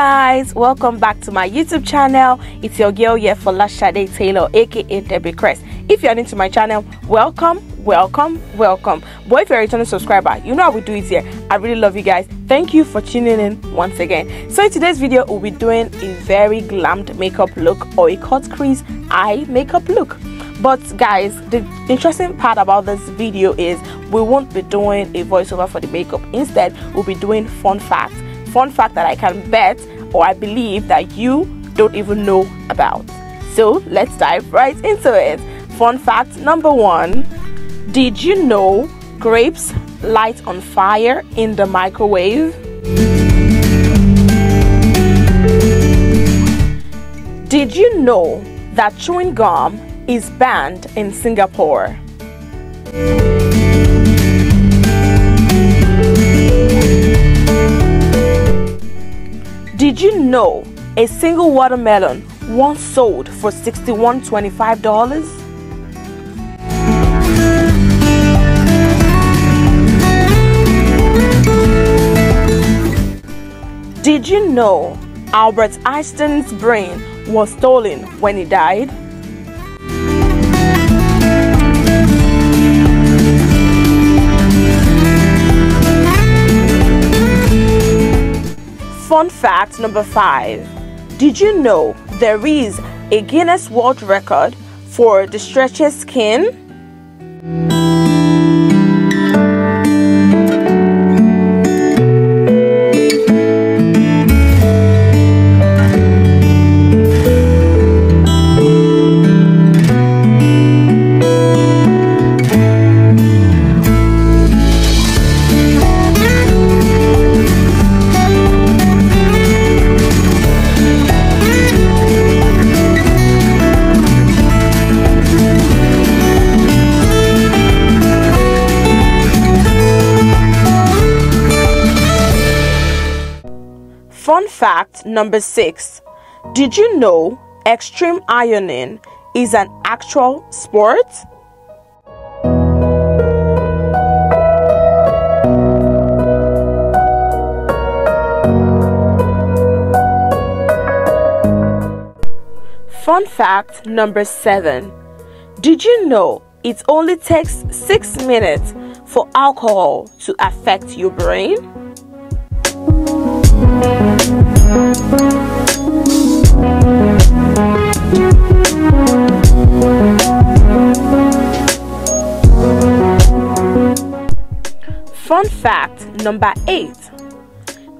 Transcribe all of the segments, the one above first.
guys, welcome back to my YouTube channel. It's your girl here, Folasade Taylor, aka Debbie Crease. If you're new to my channel, welcome. But if you're a returning subscriber, you know how we do it here. I really love you guys. Thank you for tuning in once again. So in today's video, we'll be doing a very glammed makeup look, or a cut crease eye makeup look. But guys, the interesting part about this video is we won't be doing a voiceover for the makeup. Instead, we'll be doing fun facts that I can bet, or I believe, that you don't even know about. So let's dive right into it. Fun fact number 1: did you know grapes light on fire in the microwave? Did you know that chewing gum is banned in Singapore? Did you know a single watermelon once sold for $61.25? Did you know Albert Einstein's brain was stolen when he died? Fun fact number 5: did you know there is a Guinness World Record for the stretchiest skin? Fun fact number 6: did you know extreme ironing is an actual sport? Fun fact number 7: did you know it only takes 6 minutes for alcohol to affect your brain? Fun fact number 8: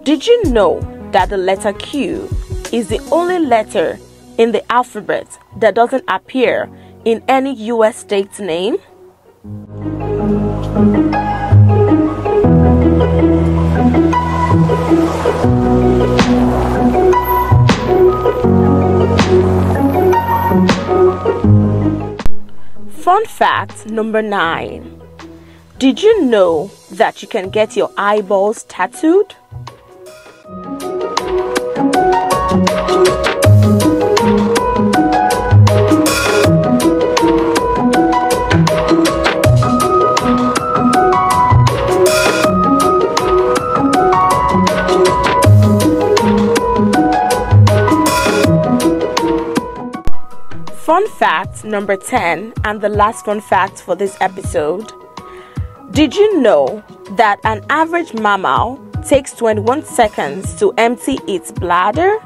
did you know that the letter Q is the only letter in the alphabet that doesn't appear in any US state's name? Fun fact number 9: did you know that you can get your eyeballs tattooed? Fun fact number 10, and the last fun fact for this episode: did you know that an average mammal takes 21 seconds to empty its bladder?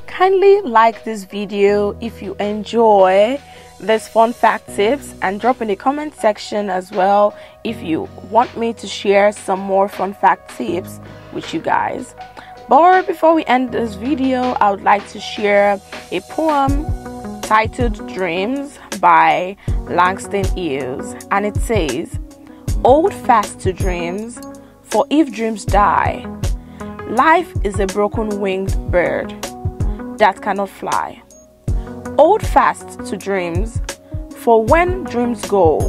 Kindly like this video if you enjoy this fun fact tips, and drop in the comment section as well if you want me to share some more fun fact tips with you guys. But before we end this video, I would like to share a poem titled Dreams by Langston Hughes, and it says, "Hold fast to dreams, for if dreams die, life is a broken winged bird that cannot fly. Hold fast to dreams, for when dreams go,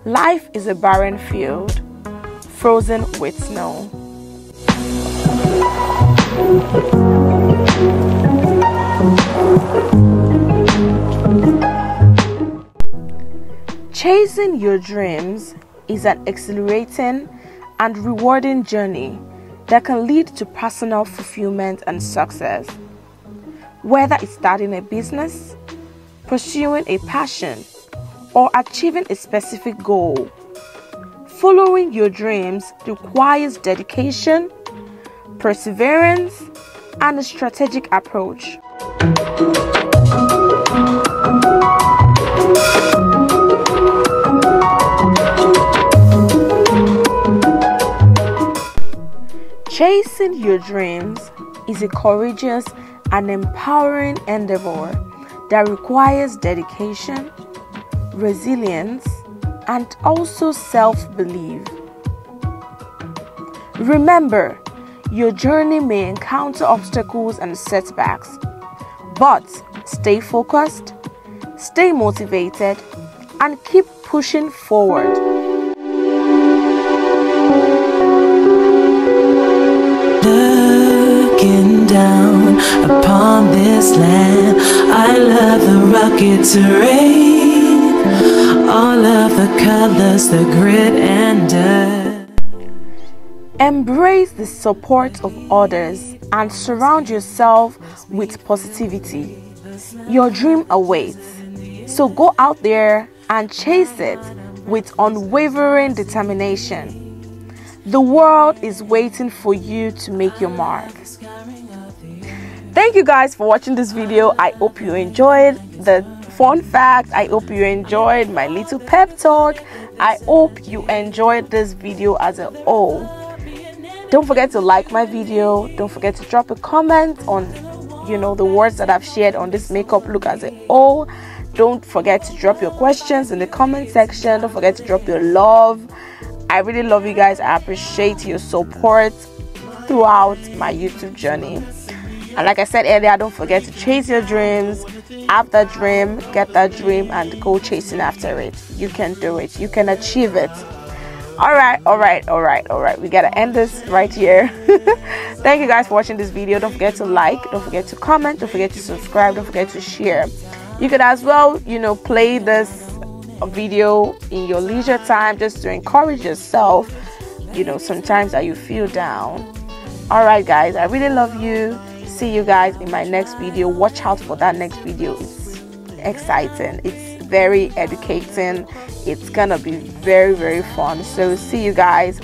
life is a barren field frozen with snow. Chasing your dreams is an exhilarating and rewarding journey that can lead to personal fulfillment and success. Whether it's starting a business, pursuing a passion, or achieving a specific goal, following your dreams requires dedication, perseverance, and a strategic approach. Chasing your dreams is a courageous and empowering endeavor that requires dedication, resilience, and also self-belief. Remember, your journey may encounter obstacles and setbacks, but stay focused, stay motivated, and keep pushing forward. Looking down upon this land, I love the rugged terrain, all of the colors, the grit and dirt. Embrace the support of others and surround yourself with positivity. Your dream awaits, so go out there and chase it with unwavering determination. The world is waiting for you to make your mark. Thank you guys for watching this video. I hope you enjoyed the fun fact. I hope you enjoyed my little pep talk. I hope you enjoyed this video as a whole. Don't forget to like my video. Don't forget to drop a comment on the words that I've shared on this makeup look as a whole. Don't forget to drop your questions in the comment section. Don't forget to drop your love. I really love you guys. I appreciate your support throughout my YouTube journey. And like I said earlier, don't forget to chase your dreams. Have that dream, get that dream, and go chasing after it. You can do it. You can achieve it. All right. We gotta end this right here. Thank you guys for watching this video. Don't forget to like, don't forget to comment, don't forget to subscribe, don't forget to share. You could as well, play this video in your leisure time just to encourage yourself, sometimes that you feel down. All right, guys, I really love you. See you guys in my next video. Watch out for that next video. It's exciting. It's very educating. It's gonna be very, very fun. So see you guys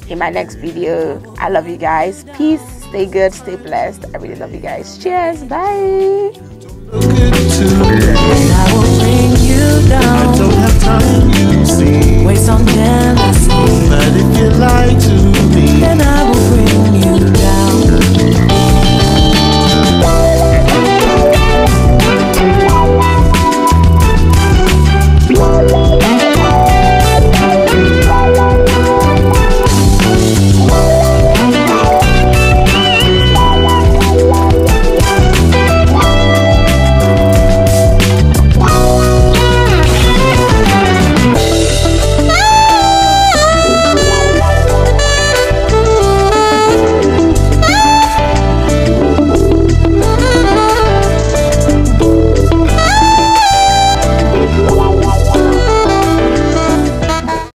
in my next video. I love you guys. Peace. Stay good. Stay blessed. I really love you guys. Cheers. Bye. I will bring you down. I don't have time, you see. Waste on jealousy. But if you like to